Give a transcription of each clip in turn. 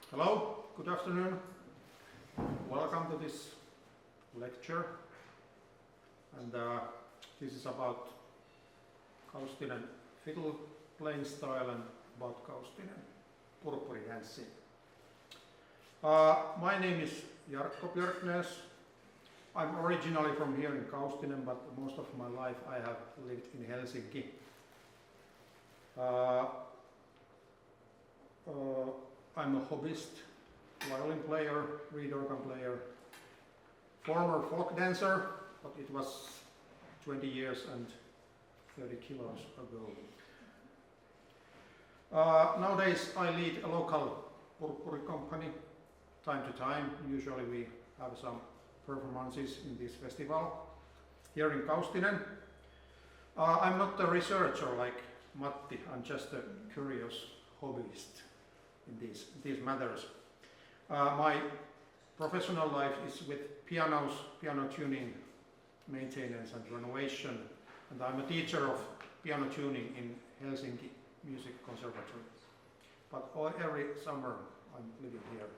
Hello, good afternoon. Welcome to this lecture. And this is about Kaustinen fiddle playing style and about Kaustinen purpuri dancing. My name is Jarkko Björknäs. I'm originally from here in Kaustinen, but most of my life I have lived in Helsinki. I'm a hobbyist, violin player, reed organ player, former folk dancer, but it was 20 years and 30 kilos ago. Nowadays I lead a local purpuri company time to time. Usually we have some performances in this festival here in Kaustinen. I'm not a researcher like Matti, I'm just a curious hobbyist in these matters. My professional life is with pianos, piano tuning, maintenance and renovation, and I'm a teacher of piano tuning in Helsinki Music Conservatory. But every summer I'm living here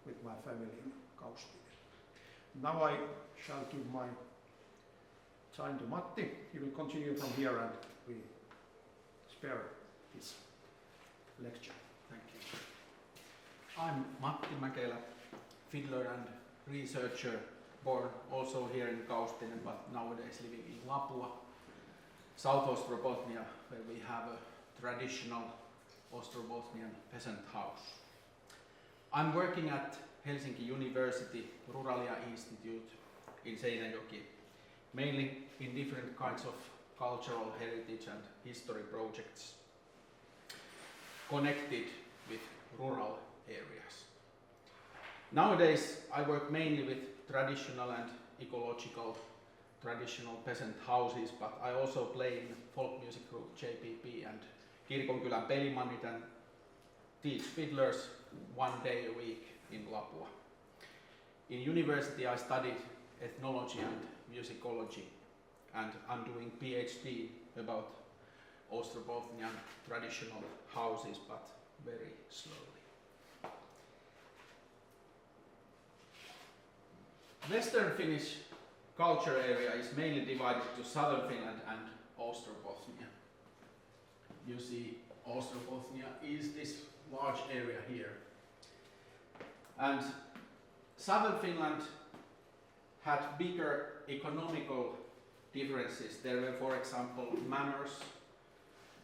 with my family in Kaustinen. Now I shall give my time to Matti. He will continue from here and we spare his lecture. Thank you. I'm Matti Mäkelä, fiddler and researcher, born also here in Kaustinen, but nowadays living in Lapua, South Ostrobothnia, where we have a traditional Ostrobothnian peasant house. I'm working at Helsinki University Ruralia Institute in Seinäjoki, mainly in different kinds of cultural heritage and history projects connected with rural areas. Nowadays I work mainly with traditional and ecological traditional peasant houses, but I also play in folk music group JPP and Kirkonkylän Pelimannit and teach fiddlers 1 day a week in Lapua. In university I studied ethnology and musicology, and I'm doing PhD about Ostrobothnian traditional houses, but very slowly. Western Finnish culture area is mainly divided to southern Finland and Ostrobothnia. You see Ostrobothnia is this large area here. And southern Finland had bigger economical differences. There were, for example, manors,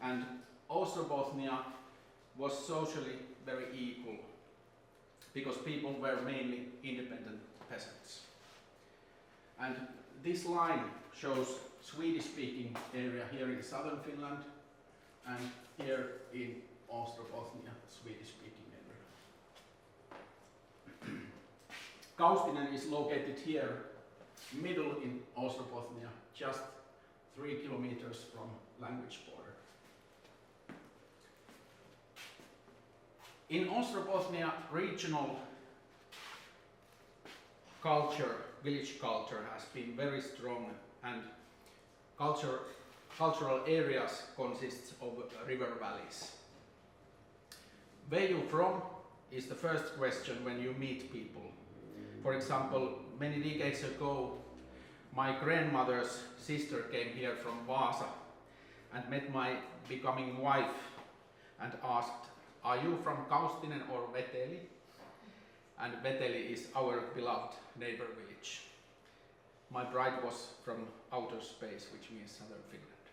and Ostrobothnia was socially very equal because people were mainly independent peasants. And this line shows Swedish-speaking area here in southern Finland and here in Ostrobothnia, Swedish-speaking area. Kaustinen is located here, middle in Ostrobothnia, just 3 kilometers from language border. In Ostrobothnia, regional culture, village culture has been very strong, and cultural areas consists of river valleys. Where you from is the first question when you meet people. For example, many decades ago, my grandmother's sister came here from Vaasa and met my becoming wife and asked, "Are you from Kaustinen or Veteli?" And Veteli is our beloved neighbor village. My bride was from outer space, which means southern Finland.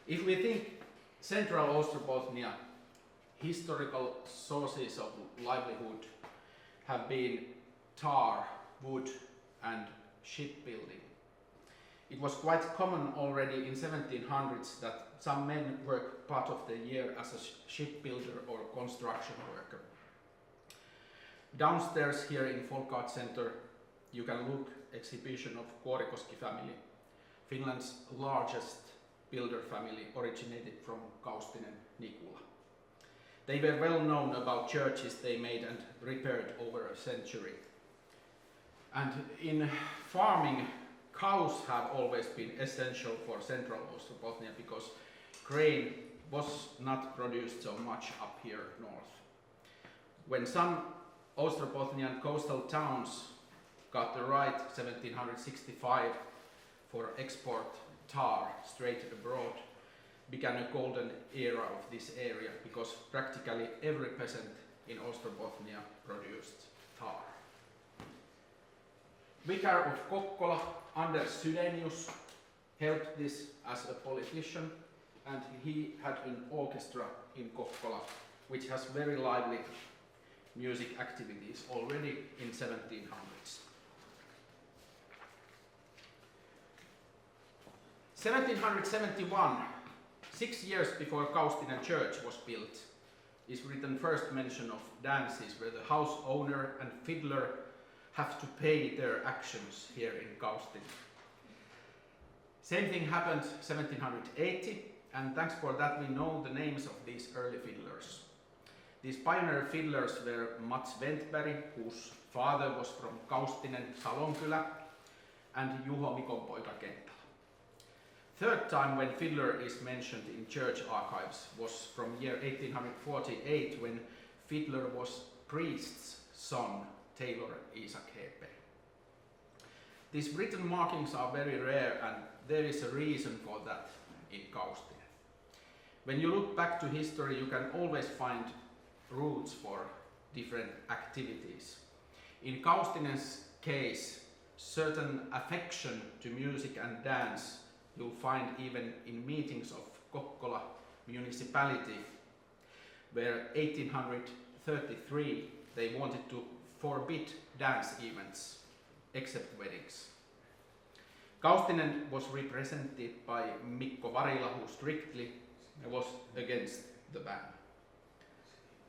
If we think central Ostrobothnia, historical sources of livelihood have been tar, wood and shipbuilding. It was quite common already in 1700s that some men worked part of the year as a shipbuilder or construction worker. Downstairs here in Folk Art Center you can look exhibition of Kuorikoski family, Finland's largest builder family, originated from Kaustinen Nikula. They were well known about churches they made and repaired over a century. And in farming, cows have always been essential for central Ostrobothnia because grain was not produced so much up here north. When some Ostrobothnian coastal towns got the right 1765 for export tar straight abroad, began a golden era of this area because practically every peasant in Ostrobothnia produced tar. Vicar of Kokkola, Anders Sydenius, helped this as a politician, and he had an orchestra in Kokkola which has very lively music activities already in 1700s. 1771, 6 years before Kaustinen Church was built, is written first mention of dances where the house owner and fiddler have to pay their actions here in Kaustinen. Same thing happened 1780, and thanks for that we know the names of these early fiddlers. These pioneer fiddlers were Mats Ventberg, whose father was from Kaustinen Salonkylä, and Juho Mikonpoika Kenttälä. Third time when fiddler is mentioned in church archives was from year 1848 when fiddler was priest's son, Taylor Isak Hepe. These written markings are very rare, and there is a reason for that in Kaustinen. When you look back to history, you can always find roots for different activities. In Kaustinen's case, certain affection to music and dance you'll find even in meetings of Kokkola municipality, where 1833 they wanted to forbid dance events, except weddings. Kaustinen was represented by Mikko Varila, who strictly was against the ban.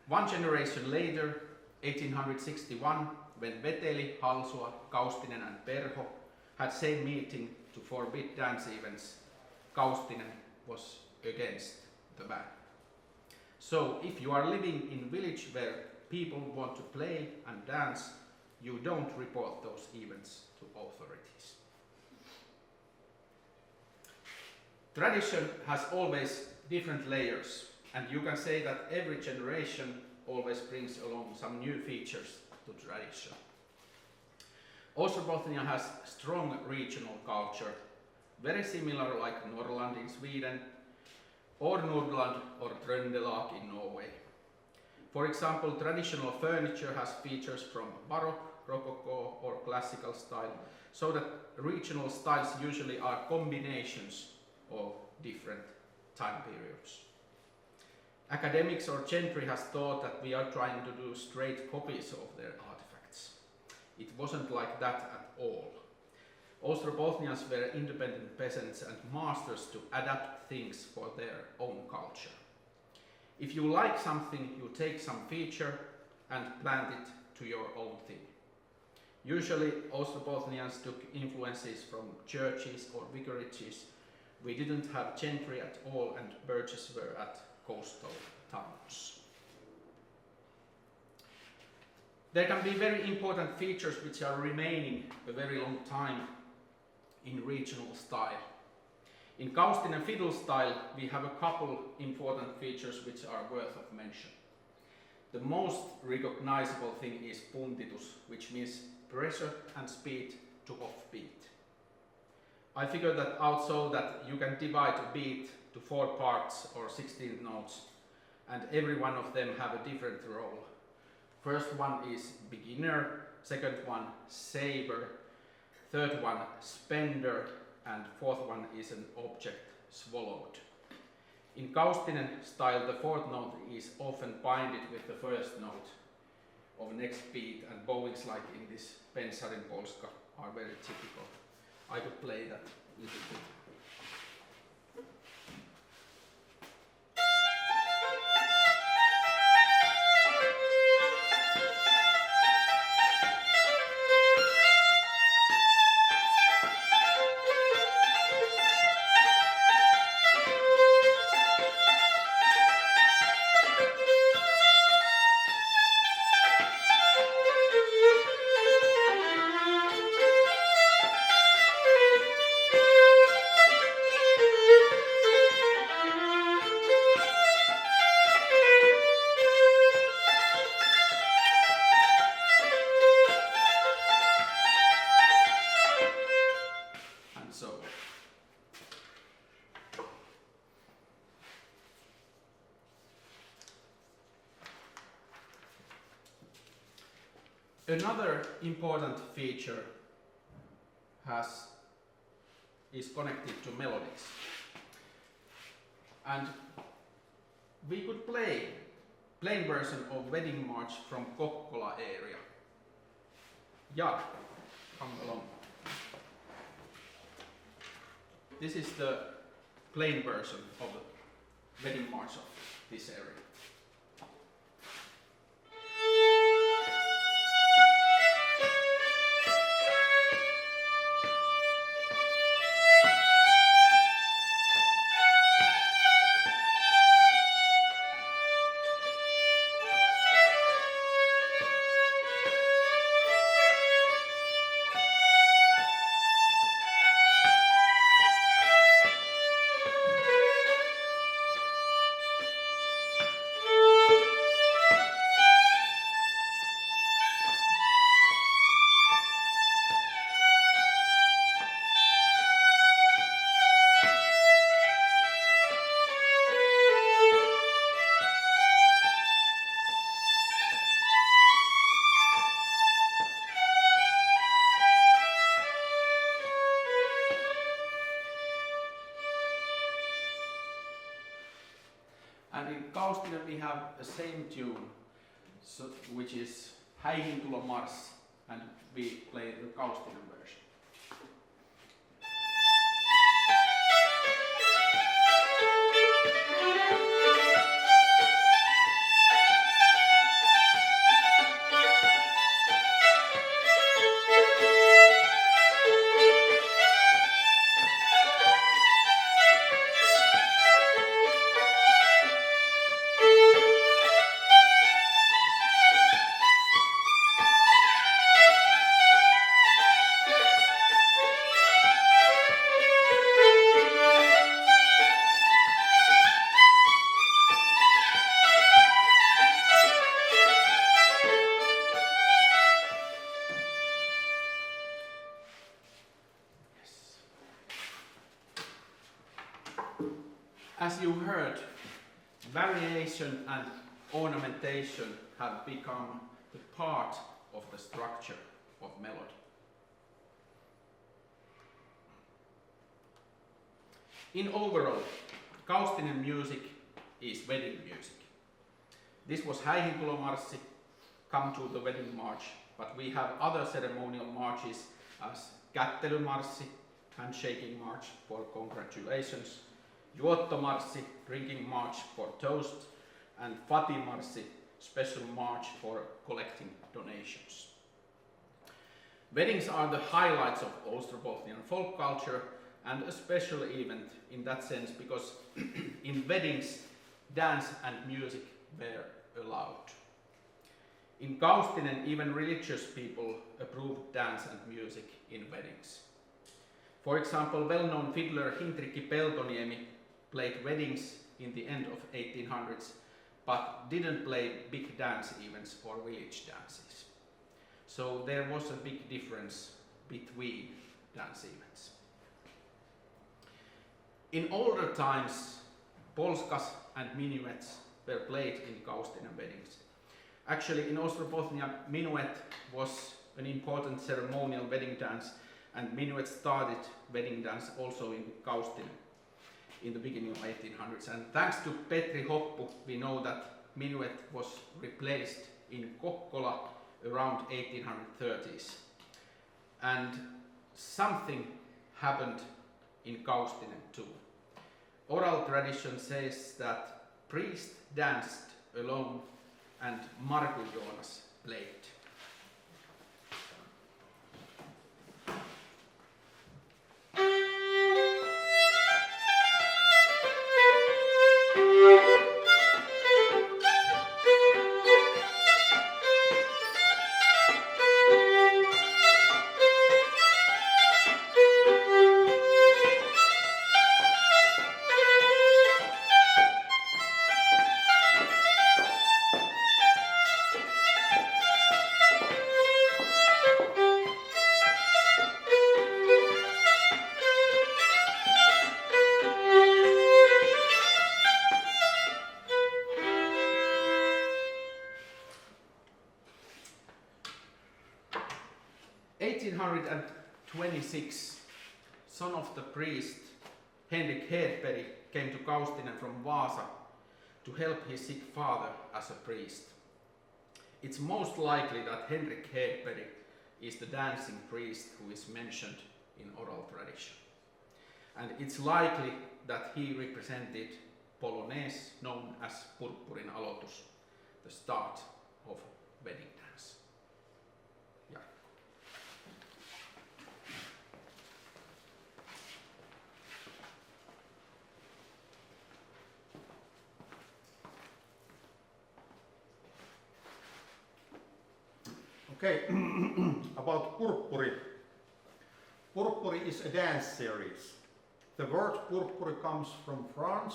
One generation later, 1861, when Veteli, Halsua, Kaustinen and Perho had same meeting to forbid dance events, Kaustinen was against the ban. So if you are living in a village where people want to play and dance, you don't report those events to authorities. Tradition has always different layers, and you can say that every generation always brings along some new features to tradition. Ostrobothnia has strong regional culture, very similar like Norrland in Sweden, or Nordland or Trøndelag in Norway. For example, traditional furniture has features from Baroque, Rococo or classical style, so that regional styles usually are combinations of different time periods. Academics or gentry has thought that we are trying to do straight copies of their artifacts. It wasn't like that at all. Ostrobothnians were independent peasants and masters to adapt things for their own culture. If you like something, you take some feature and plant it to your own thing. Usually Ostrobothnians took influences from churches or vicarages. We didn't have gentry at all, and burgesses were at coastal towns. There can be very important features which are remaining a very long time in regional style. In Kaustinen fiddle style, we have a couple important features which are worth of mention. The most recognizable thing is puntitus, which means pressure and speed to offbeat. I figured that out so that you can divide a beat to 4 parts or 16 notes, and every one of them have a different role. First one is beginner, second one saver, third one spender, and fourth one is an object swallowed. In Kaustinen style, the fourth note is often binded with the first note of next beat, and bowings like in this Pensarin Polska are very typical. I could play that a little bit. Another important feature is connected to melodies. And we could play plain version of Wedding March from Kokkola area. Jarkko, come along. This is the plain version of the Wedding March of this area. And in Kaustinen we have the same tune, which is Häihintulo Mars, and we play the Kaustinen version. As you heard, variation and ornamentation have become the part of the structure of melody. In overall, Kaustinen music is wedding music. This was Häihintulomarssi, Come to the Wedding March, but we have other ceremonial marches as Kättelymarssi, Handshaking March for congratulations, Juottomarssi, Drinking March for toast, and Fatimarssi, special march for collecting donations. Weddings are the highlights of Ostrobothnian folk culture and a special event in that sense because in weddings dance and music were allowed. In Kaustinen even religious people approved dance and music in weddings. For example, well-known fiddler Hintrikki Peltoniemi played weddings in the end of 1800s but didn't play big dance events or village dances. So there was a big difference between dance events. In older times, polskas and minuets were played in Kaustinen weddings. Actually, in Ostrobothnia, minuet was an important ceremonial wedding dance, and minuet started wedding dance also in Kaustinen in the beginning of 1800s. And thanks to Petri Hoppu, we know that minuet was replaced in Kokkola around 1830s. And something happened in Kaustinen too. Oral tradition says that priest danced alone and Markku Joonas played. 1826, son of the priest Henrik Hedberg came to Kaustinen from Vaasa to help his sick father as a priest. It's most likely that Henrik Hedberg is the dancing priest who is mentioned in oral tradition. And it's likely that he represented Polonaise known as Purppurin aloitus, the start of wedding dance. Yeah. Okay, about Purppuri. Purppuri is a dance series. The word Purppuri comes from France,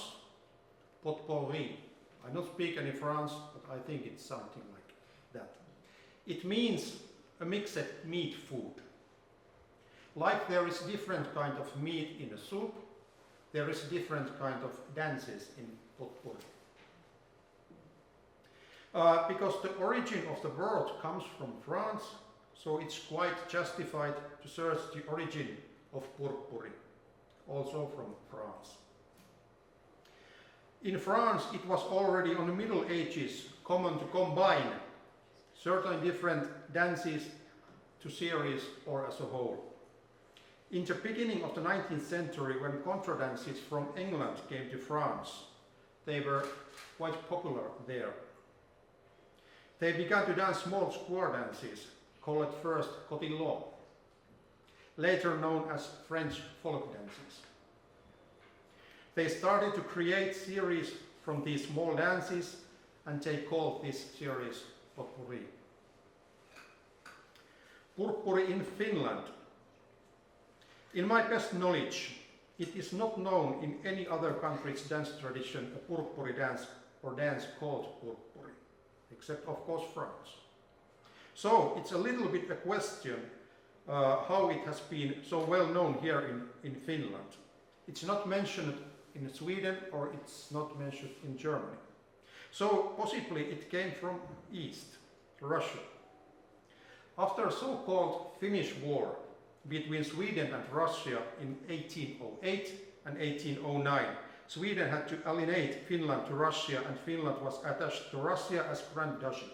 potpourri. I don't speak any France, but I think it's something like that. It means a mixed meat food. Like there is different kind of meat in a soup, there is different kind of dances in potpourri. Because the origin of the word comes from France, so it's quite justified to search the origin of Purppuri, also from France. In France, it was already on the Middle Ages common to combine certain different dances to series or as a whole. In the beginning of the 19th century, when contra dances from England came to France, they were quite popular there. They began to dance small square dances, called at first cotillon, later known as French folk dances. They started to create series from these small dances, and they called this series potpourri. Purppuri in Finland. In my best knowledge, it is not known in any other country's dance tradition a Purppuri dance or dance called Purppuri, except of course France. So it's a little bit a question how it has been so well known here in Finland. It's not mentioned in Sweden or it's not mentioned in Germany. So possibly it came from East, Russia. After a so-called Finnish War between Sweden and Russia in 1808 and 1809, Sweden had to alienate Finland to Russia, and Finland was attached to Russia as Grand Duchy.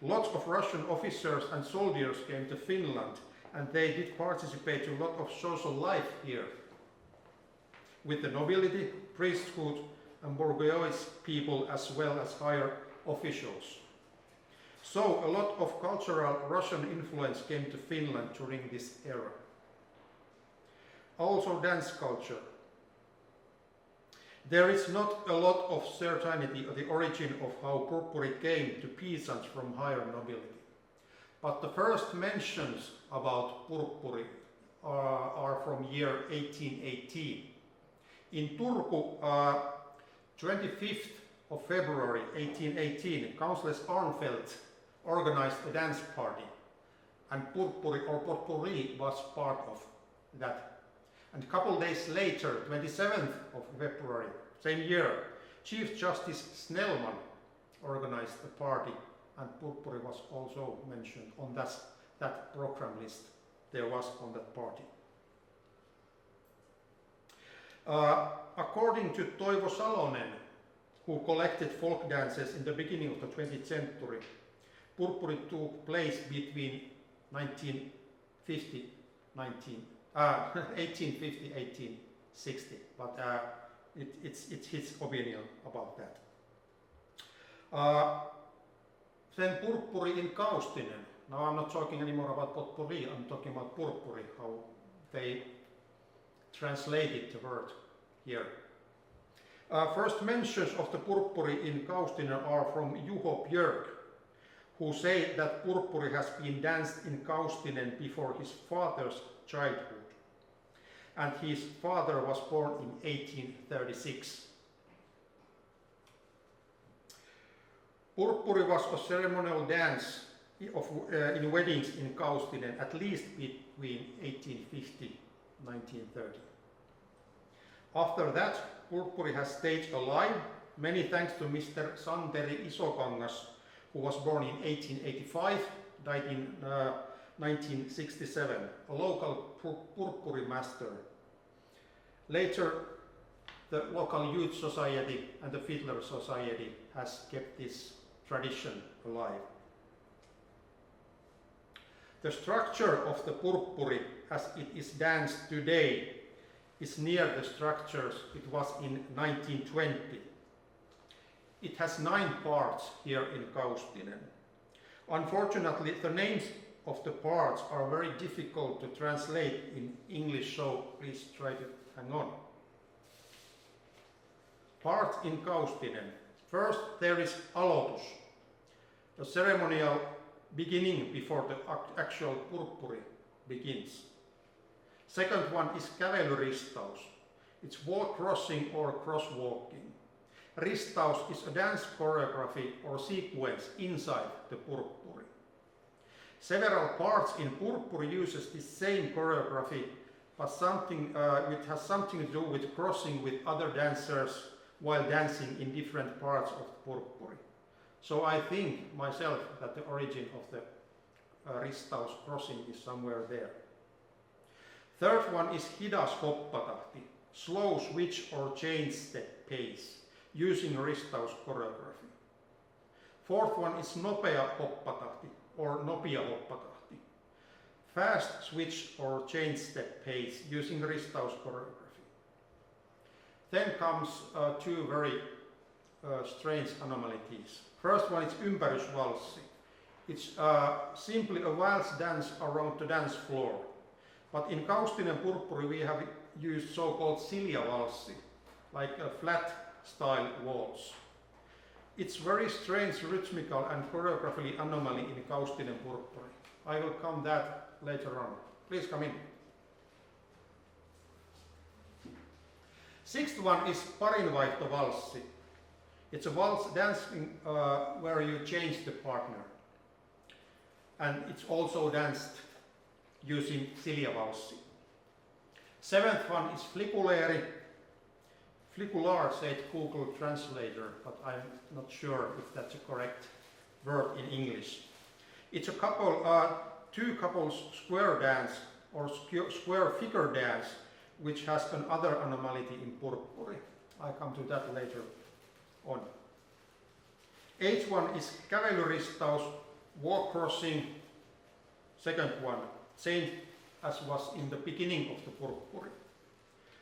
Lots of Russian officers and soldiers came to Finland, and they did participate in a lot of social life here, with the nobility, priesthood, and bourgeois people as well as higher officials. So a lot of cultural Russian influence came to Finland during this era. Also dance culture. There is not a lot of certainty of the origin of how Purppuri came to peasants from higher nobility. But the first mentions about Purppuri are from year 1818. In Turku, 25th of February 1818, Countess Arnfeldt organized a dance party, and Purppuri or potpourri was part of that. And a couple days later, 27th of February, same year, Chief Justice Snellman organized a party, and Purppuri was also mentioned on that program list. There was on that party. According to Toivo Salonen, who collected folk dances in the beginning of the 20th century, Purppuri took place between 1850 1860, but it's his opinion about that. Then Purppuri in Kaustinen. Now I'm not talking anymore about potpourri, I'm talking about Purppuri, how they translated the word here. First mentions of the Purppuri in Kaustinen are from Juho Björk, who say that Purppuri has been danced in Kaustinen before his father's childhood, and his father was born in 1836. Purppuri was a ceremonial dance in weddings in Kaustinen at least between 1850 and 1930. After that, Purppuri has stayed alive, many thanks to Mr. Santeri Isokangas, who was born in 1885, died in 1967, a local purppuri master. Later, the local youth society and the fiddler society has kept this tradition alive. The structure of the purppuri as it is danced today is near the structures it was in 1920. It has 9 parts here in Kaustinen. Unfortunately, the names of the parts are very difficult to translate in English, so please try to hang on. Parts in Kaustinen. First, there is aloitus, a ceremonial beginning before the actual purppuri begins. Second one is kävelyristaus. It's walk crossing or crosswalking. Ristaus is a dance choreography or sequence inside the purppuri. Several parts in purppuri uses the same choreography, but it has something to do with crossing with other dancers while dancing in different parts of the purppuri. So I think myself that the origin of the ristaus crossing is somewhere there. Third one is hidas hoppatahti, slow switch or change step pace, using ristaus choreography. Fourth one is nopea hoppatahti or nopea hoppatahti, fast switch or change step pace, using ristaus choreography. Then comes 2 very strange anomalies. First one is ympärysvalssi. It's simply a waltz dance around the dance floor. But in Kaustinen purppuri we have used so-called siljavalssi, like a flat style waltz. It's very strange rhythmical and choreographically anomaly in Kaustinen purppuri. I will come that later on. Please come in. Sixth one is parinvaihtovalssi. It's a waltz dancing where you change the partner. And it's also danced using siljavalssi. Seventh one is flikuleri. Flikular said Google Translator, but I'm not sure if that's a correct word in English. It's a couple, 2 couples square dance or square figure dance, which has another anomaly in purppuri. I come to that later on. Eighth one is kävelyristaus, walk crossing. Second one, same as was in the beginning of the purppuri.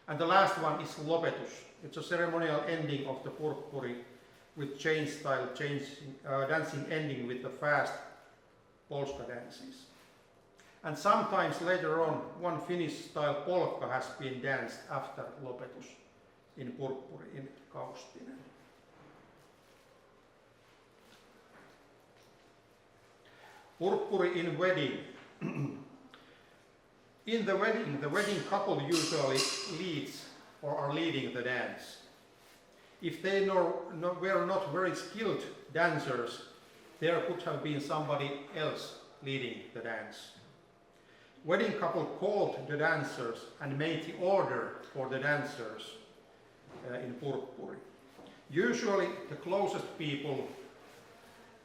And the last one is lopetus. It's a ceremonial ending of the purppuri with change style dancing ending with the fast polska dances. And sometimes later on, one Finnish style polka has been danced after lopetus in purppuri in Kaustinen. Purppuri in wedding. In the wedding couple usually leads or are leading the dance. If they were not very skilled dancers, there could have been somebody else leading the dance. Wedding couple called the dancers and made the order for the dancers in purppuri. Usually the closest people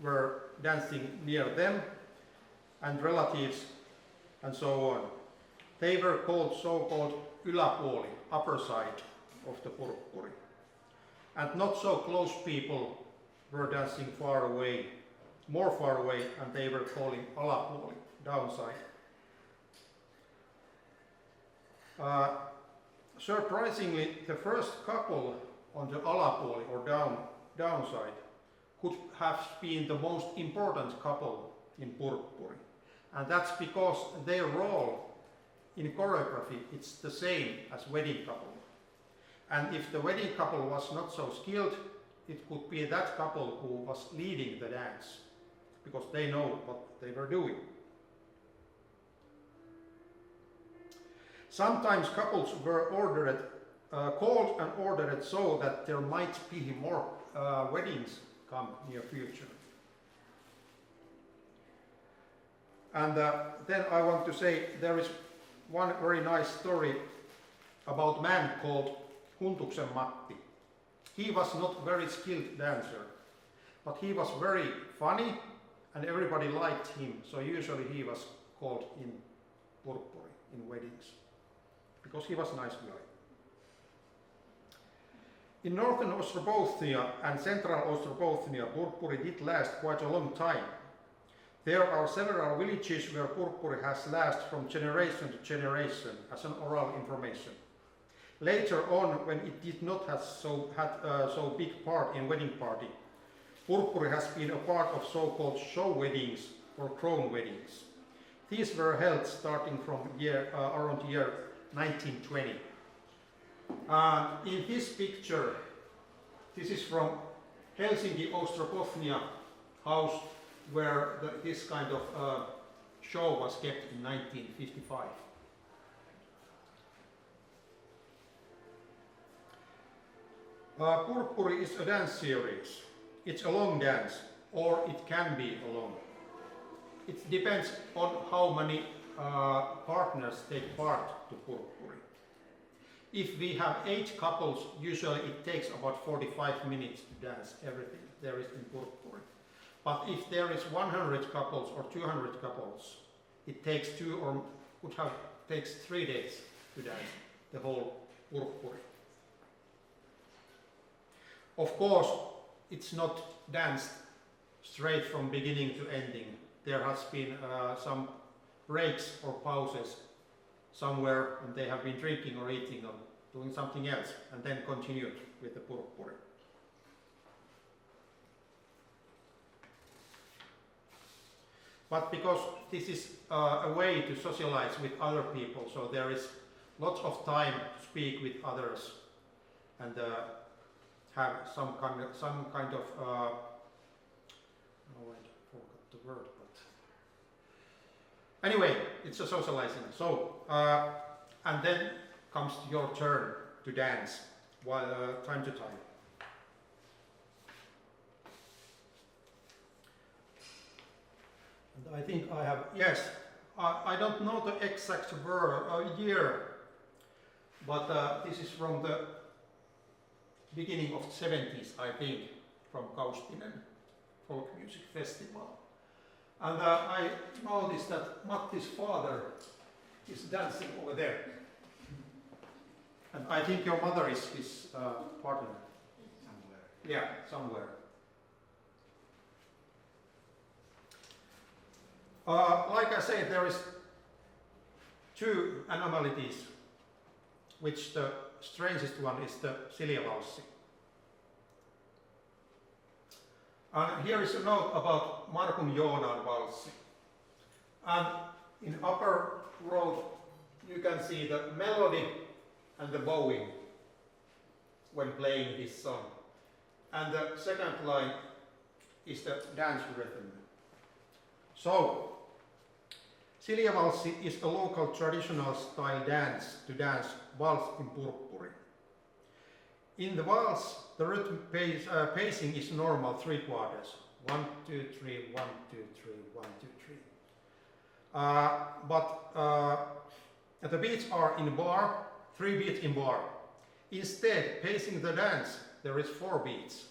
were dancing near them and relatives and so on. They were called so-called yläpuoli, upper side of the purppuri. And not so close people were dancing far away, more far away, and they were calling alapuoli, downside. Surprisingly, the first couple on the alapuoli or downside could have been the most important couple in purppuri. And that's because their role in choreography, it's the same as wedding couple. And if the wedding couple was not so skilled, it could be that couple who was leading the dance, because they know what they were doing. Sometimes couples were called and ordered so that there might be more weddings come near future. And then I want to say there is one very nice story about a man called Huntuksen Matti. He was not very skilled dancer, but he was very funny and everybody liked him, so usually he was called in purppuri, in weddings, because he was a nice guy. In northern Ostrobothnia and central Ostrobothnia, purppuri did last quite a long time. There are several villages where purppuri has lasted from generation to generation as an oral information. Later on, when it did not have so big part in wedding party, purppuri has been a part of so-called show weddings or crown weddings. These were held starting from around year 1920. In this picture, this is from Helsinki Ostrobothnia house where this kind of show was kept in 1955. Purppuri is a dance series. It's a long dance, or it can be a long. It depends on how many partners take part to purppuri. If we have 8 couples, usually it takes about 45 minutes to dance everything there is in purppuri. But if there is 100 couples or 200 couples, it takes takes 3 days to dance the whole purppuri. Of course, it's not danced straight from beginning to ending. There has been some breaks or pauses somewhere, and they have been drinking or eating or doing something else, and then continued with the purppuri. But because this is a way to socialize with other people, so there is lots of time to speak with others and have some kind of oh, I forgot the word, but anyway, it's a socializing. So and then comes your turn to dance while time to time. And I think I have, yes, I don't know the exact year, but this is from the beginning of the 70s, I think, from Kaustinen Folk Music Festival. And I noticed that Matti's father is dancing over there. And I think your mother is his partner. Somewhere. Yeah, somewhere. Like I said, there is 2 anomalies, which the strangest one is the Siljavalssi. And here is a note about Markun Joonan Valssi. And in upper row you can see the melody and the bowing when playing this song. And the second line is the dance rhythm. So, Siljavalssi is a local traditional style dance to dance waltz in purppuri. In the waltz, the rhythm pacing is normal 3 quarters. 1, 2, 3, 1, 2, 3, 1, 2, 3. But the beats are in bar, 3 beats in bar. Instead, pacing the dance, there is 4 beats.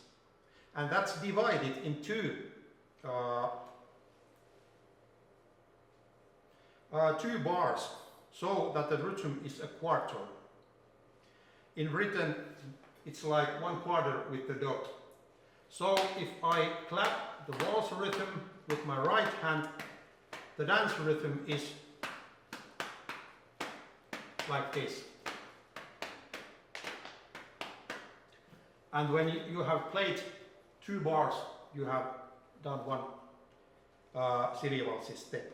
And that's divided in 2 bars, so that the rhythm is a quarter. In written, it's like 1 quarter with the dot. So if I clap the waltz rhythm with my right hand, the dance rhythm is like this. And when you have played 2 bars, you have done 1 Siljavalssi step.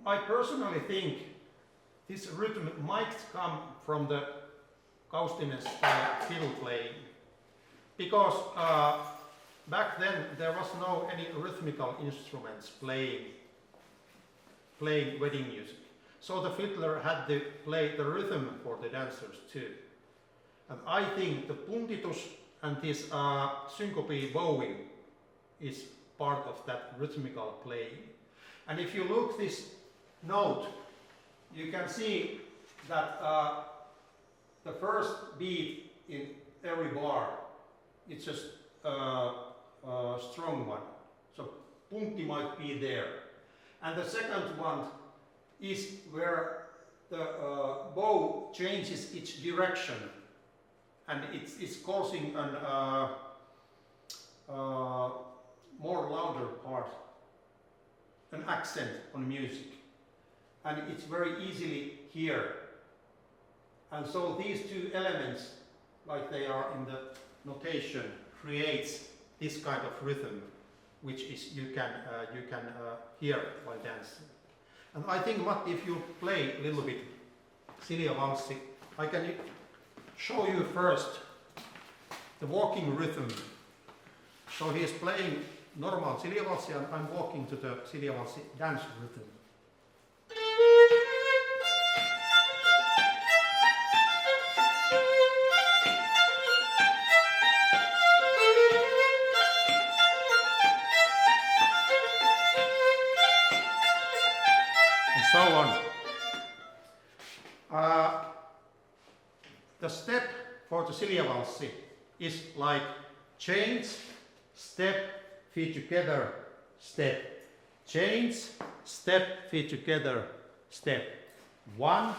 I personally think this rhythm might come from the Kaustinen style fiddle playing, because back then there was no any rhythmical instruments playing wedding music. So the fiddler had to play the rhythm for the dancers too. And I think the puntitus and this syncope bowing is part of that rhythmical playing. And if you look this note, you can see that the first beat in every bar, it's just a strong one. So puntti might be there. And the second one is where the bow changes its direction, and it's causing an more louder part, an accent on music, and it's very easily here. And so these two elements, like they are in the notation, creates this kind of rhythm, which is you can hear while dancing. And I think, Matti, if you play a little bit Silja Valssi, I can show you first the walking rhythm. So he is playing normal Silja Valssi, and I'm walking to the Silja Valssi dance rhythm. So on. The step for the Silja Valssi is like change, step, feet together, step. Change, step, feet together, step. 1,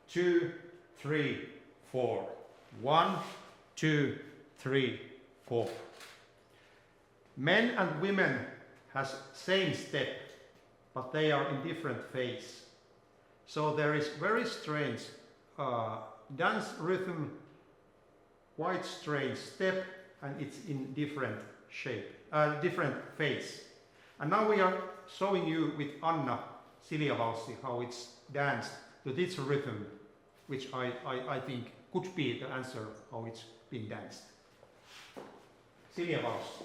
2, 3, 4. 1, 2, 3, 4. Men and women has same step, but they are in different phase. So there is very strange dance rhythm, quite strange step, and it's in different shape, different phase. And now we are showing you with Anna Silja Valssi how it's danced to this rhythm, which I think could be the answer how it's been danced. Silja Valssi.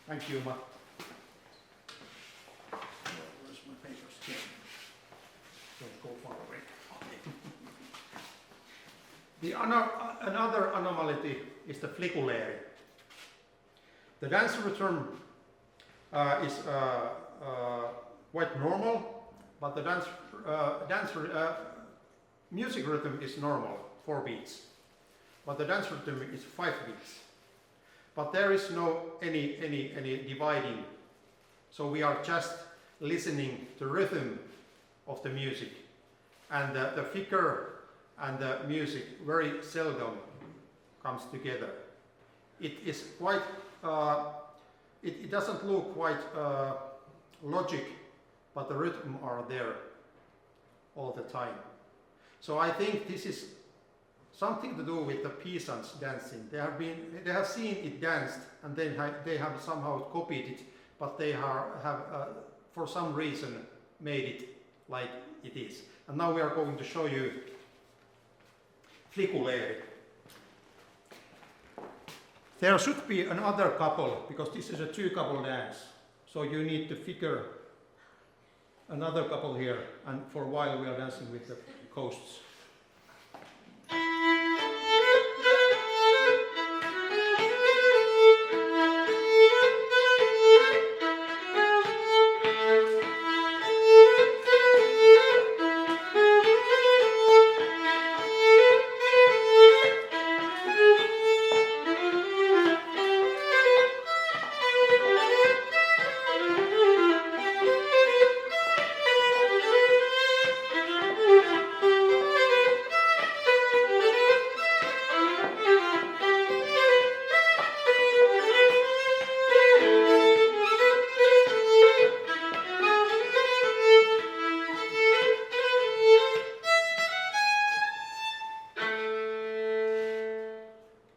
Thank you, Matti. Where's my papers? Here. Don't go far away. Okay. Another anomaly is the flikulēri. The dance rhythm is quite normal, but the music rhythm is normal, 4 beats. But the dance rhythm is 5 beats. But there is no any dividing, so we are just listening to rhythm of the music, and the figure and the music very seldom comes together. It is quite it doesn't look quite logic, but the rhythm are there all the time. So I think this is something to do with the peasants dancing. They have seen it danced, and then they have somehow copied it, but they have for some reason made it like it is. And now we are going to show you flikulēri. There should be another couple, because this is a 2-couple dance. So you need to figure another couple here, and for a while we are dancing with the coasts.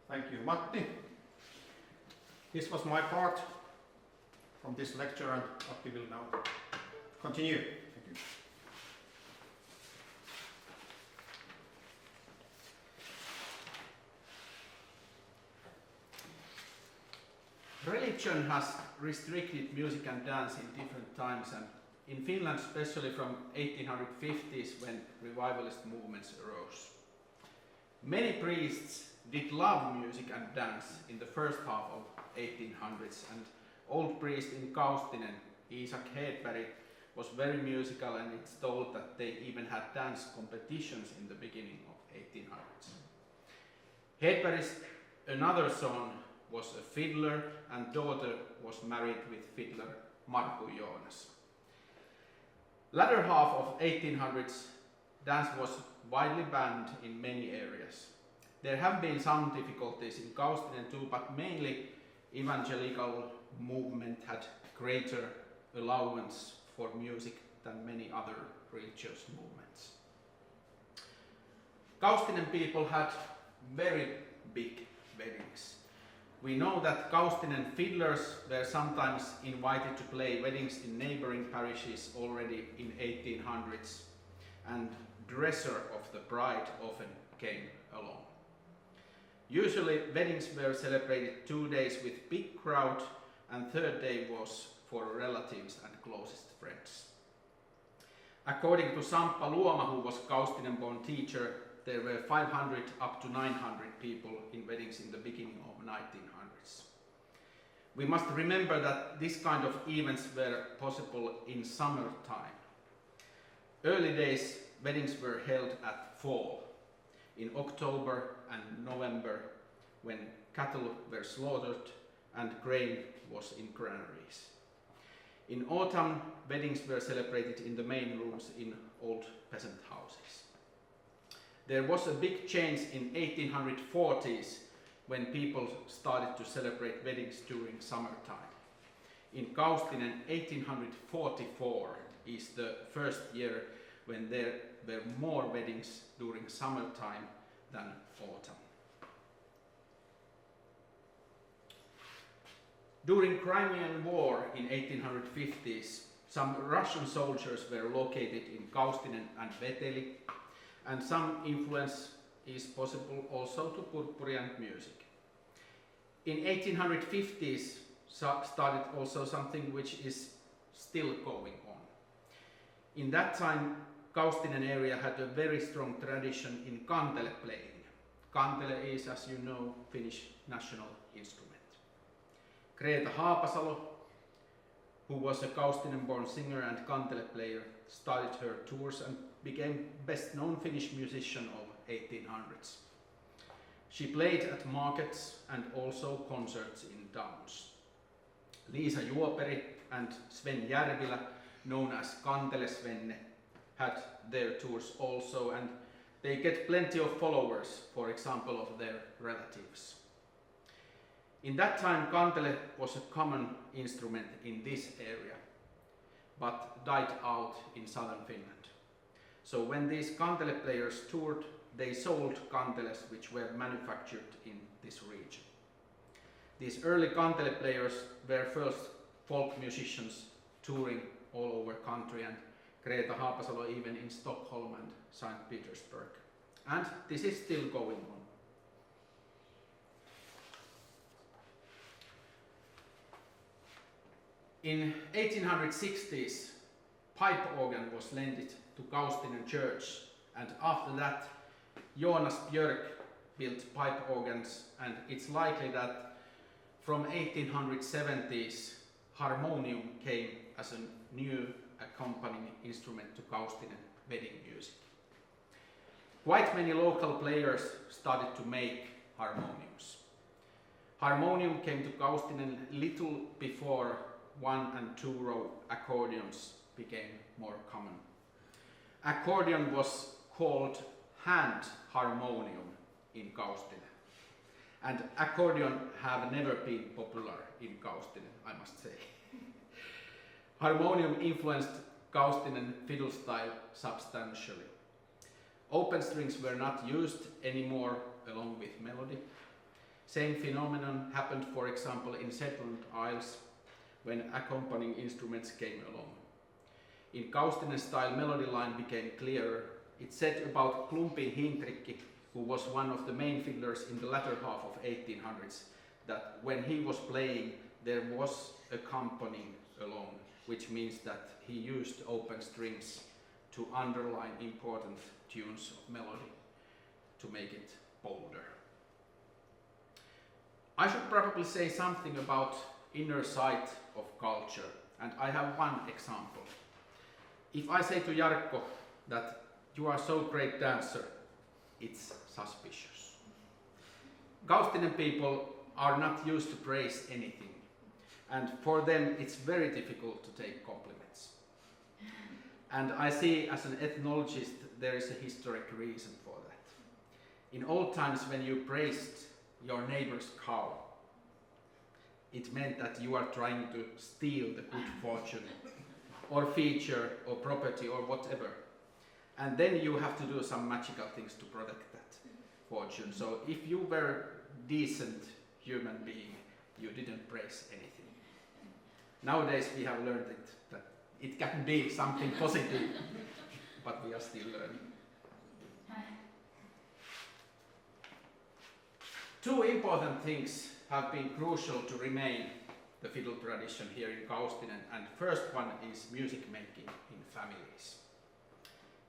Thank you, Matti. This was my part from this lecture, and Matti will now continue. Thank you. religion has restricted music and dance in different times, and in Finland especially from 1850s when revivalist movements arose. Many priests did love music and dance in the first half of 1800s, and old priest in Kaustinen, Isak Hedberg, was very musical, and it's told that they even had dance competitions in the beginning of 1800s. Hedberg's another son was a fiddler, and daughter was married with fiddler Markku Joonas. Latter half of 1800s, dance was widely banned in many areas. There have been some difficulties in Kaustinen too, but mainly evangelical movement had greater allowance for music than many other religious movements. Kaustinen people had very big weddings. We know that Kaustinen fiddlers were sometimes invited to play weddings in neighboring parishes already in 1800s, and dresser of the bride often came along. Usually weddings were celebrated 2 days with big crowd, and third day was for relatives and closest friends. According to Samppa Luoma, who was Kaustinen-born teacher, there were 500 up to 900 people in weddings in the beginning of 1900s. We must remember that this kind of events were possible in summertime. Early days, weddings were held at fall, in October and November, when cattle were slaughtered and grain was in granaries. In autumn, weddings were celebrated in the main rooms in old peasant houses. There was a big change in 1840s when people started to celebrate weddings during summertime. In Kaustinen, 1844 is the first year when there were more weddings during summertime than autumn. During Crimean War in 1850s, some Russian soldiers were located in Kaustinen and Veteli, and some influence is possible also to Purppurian music. In 1850s started also something which is still going on. In that time, Kaustinen area had a very strong tradition in kantele playing. Kantele is, as you know, Finnish national instrument. Greta Haapasalo, who was a Kaustinen-born singer and kantele player, started her tours and became best known Finnish musician of 1800s. She played at markets and also concerts in towns. Liisa Juoperi and Sven Järvilä, known as Kantele Svenne, had their tours also, and they get plenty of followers, for example of their relatives. In that time, kantele was a common instrument in this area, but died out in southern Finland. So when these kantele players toured, they sold kanteles which were manufactured in this region. These early kantele players were first folk musicians touring all over country, and Greta Haapasalo even in Stockholm and St. Petersburg. And this is still going on. In 1860s, pipe organ was lended to Kaustinen church, and after that Jonas Björk built pipe organs, and it's likely that from 1870s harmonium came as a new accompanying instrument to Kaustinen wedding music. Quite many local players started to make harmoniums. Harmonium came to Kaustinen little before 1- and 2-row accordions became more common. Accordion was called hand harmonium in Kaustinen, and accordion have never been popular in Kaustinen, I must say. Harmonium influenced Kaustinen fiddle style substantially. Open strings were not used anymore along with melody. Same phenomenon happened, for example, in Shetland Isles when accompanying instruments came along. In Kaustinen style melody line became clearer. It said about Klumpi Hintrikki, who was one of the main fiddlers in the latter half of 1800s, that when he was playing, there was accompanying alone, which means that he used open strings to underline important tunes of melody to make it bolder. I should probably say something about inner sight of culture, and I have one example. If I say to Jarkko that you are so great dancer, it's suspicious. Kaustinen people are not used to praise anything, and for them it's very difficult to take compliments. And I see, as an ethnologist, there is a historic reason for that. In old times, when you praised your neighbor's cow, it meant that you are trying to steal the good fortune or feature or property or whatever. And then you have to do some magical things to protect that fortune. So if you were a decent human being, you didn't praise anything. Nowadays we have learned that it can be something positive, but we are still learning. Two important things have been crucial to remain the fiddle tradition here in Kaustinen, and first one is music making in families.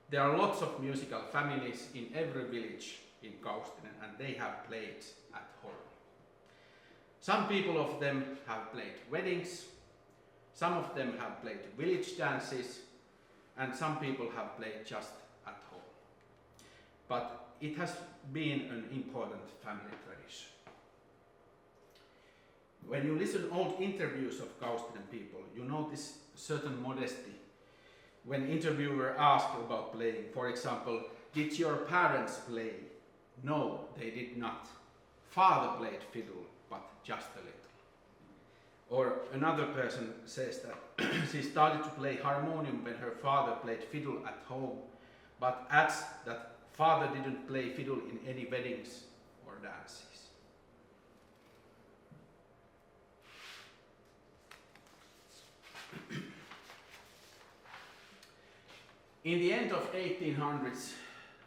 There are lots of musical families in every village in Kaustinen, and they have played at home. Some people of them have played weddings, some of them have played village dances, and some people have played just at home. But it has been an important family tradition. When you listen to old interviews of Kaustinen people, you notice certain modesty. When interviewer asked about playing, for example, did your parents play? No, they did not. Father played fiddle, but just a little. Or another person says that she started to play harmonium when her father played fiddle at home, but adds that father didn't play fiddle in any weddings or dances. In the end of 1800s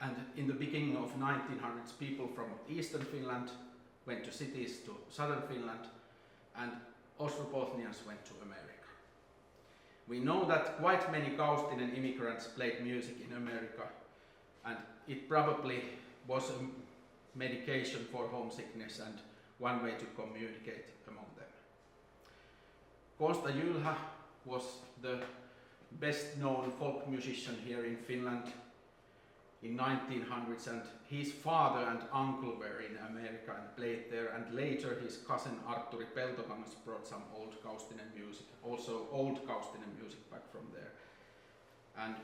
and in the beginning of 1900s, people from eastern Finland went to cities to southern Finland, and Ostrobothnians went to America. We know that quite many Kaustinen immigrants played music in America, and it probably was a medication for homesickness and one way to communicate among them. Konsta Jylhä was the best known folk musician here in Finland in 1900s, and his father and uncle were in America and played there, and later his cousin Artturi Peltokangas brought some old Kaustinen music, also old Kaustinen music back from there. And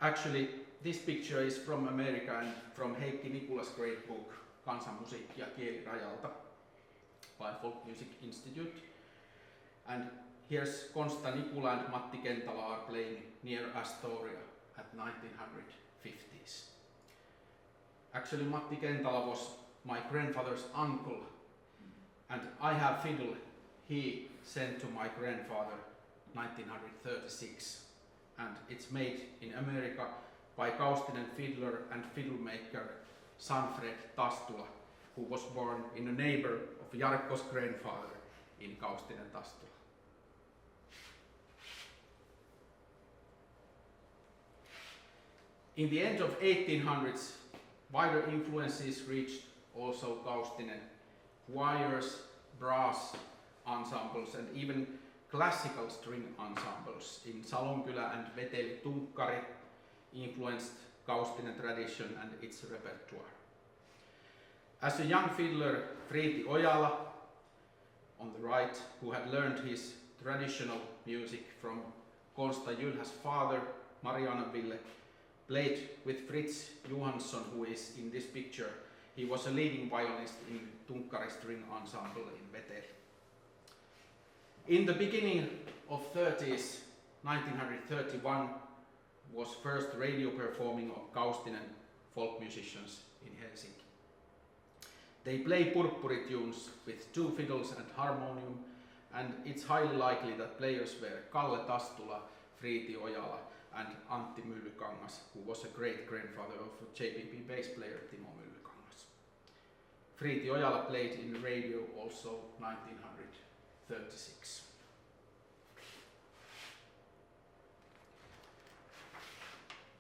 actually this picture is from America and from Heikki Nikula's great book Kansanmusiikki ja kielirajalta by Folkmusic-instituutti. And here's Konsta Nikula and Matti Kentala are playing near Astoria at 1950s. Actually, Matti Kentala was my grandfather's uncle, and I have fiddle he sent to my grandfather 1936, and it's made in America by Kaustinen fiddler and fiddle maker Sanfred Tastula, who was born in a neighbor of Jarkko's grandfather in Kaustinen Tastula. In the end of 1800s, wider influences reached also Kaustinen choirs, brass ensembles, and even classical string ensembles in Salonkylä and Veteli Tunkkari influenced Kaustinen tradition and its repertoire. As a young fiddler, Friiti Ojala, on the right, who had learned his traditional music from Konsta Jylhä's father, Mariana Ville, played with Fritz Johansson, who is in this picture. He was a leading violinist in Tunkkari string ensemble in Veteli. In the beginning of 30s, 1931 was first radio performing of Kaustinen folk musicians in Helsinki. They play purppuri tunes with two fiddles and harmonium, and it's highly likely that players were Kalle Tastula, Friiti Ojala, and Antti Myllykangas, who was a great-grandfather of JPP bass player Timo Myllykangas. Friiti Ojala played in radio also 1950. 36.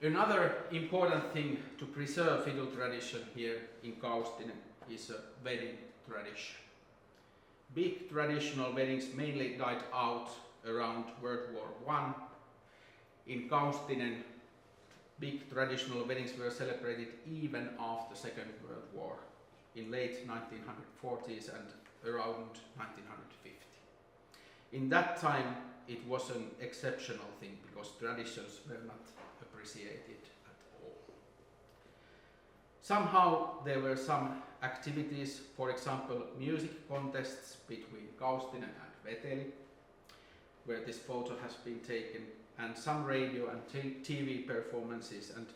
Another important thing to preserve fiddle tradition here in Kaustinen is a wedding tradition. Big traditional weddings mainly died out around World War I. In Kaustinen, big traditional weddings were celebrated even after Second World War, in late 1940s and around 1950. In that time, it was an exceptional thing because traditions were not appreciated at all. Somehow there were some activities, for example music contests between Kaustinen and Mäkelä, where this photo has been taken, and some radio and TV performances and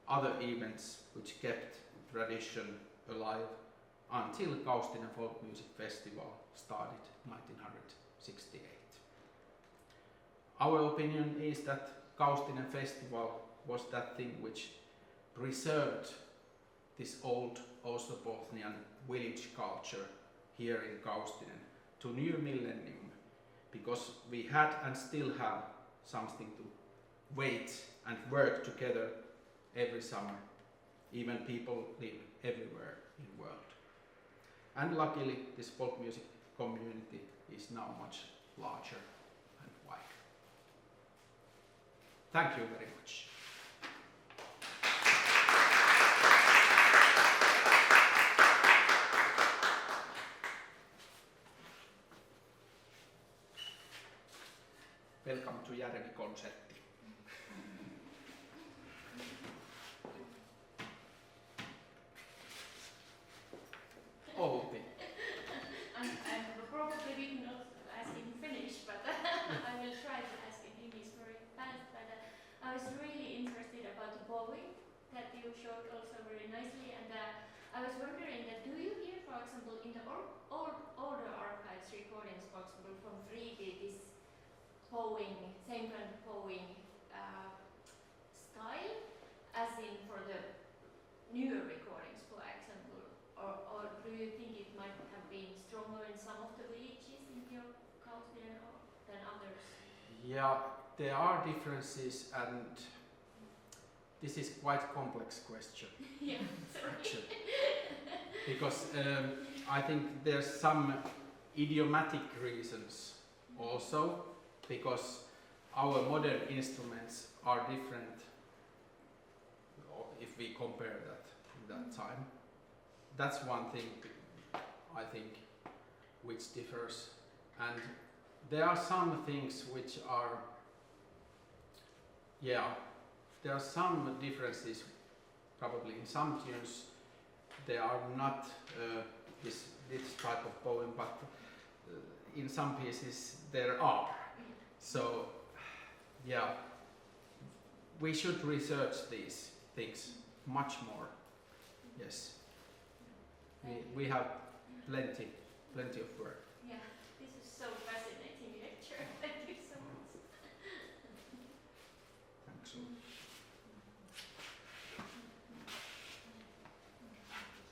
other events which kept tradition alive until Kaustinen Folk Music Festival started 1968. Our opinion is that Kaustinen Festival was that thing which preserved this old Ostrobothnian village culture here in Kaustinen to new millennium, because we had and still have something to wait and work together every summer. Even people live everywhere in the world. And luckily this folk music community is now much larger and wider. Thank you very much. Welcome to Järvi-konsertti. Outi. I'm probably not asking Finnish, but I will try to ask in English very fast. But I was really interested about the bowing that you showed also very nicely, and I was wondering that do you hear, for example, in the older archives recordings, for example, from Friede, this bowing, same kind of bowing style, as in for the newer recordings, for example, or do you think it might have been stronger in some of the villages in your Kaustinen than others? Yeah, there are differences, and this is quite complex question. Yeah, sorry. Actually. Because I think there's some idiomatic reasons also, because our modern instruments are different if we compare that time. That's one thing I think which differs, and there are some things which are, there are some differences probably in some tunes. There are not this type of poem, but in some pieces there are. So, yeah, we should research these things much more. Yes, we have plenty of work. Yeah, this is so fascinating.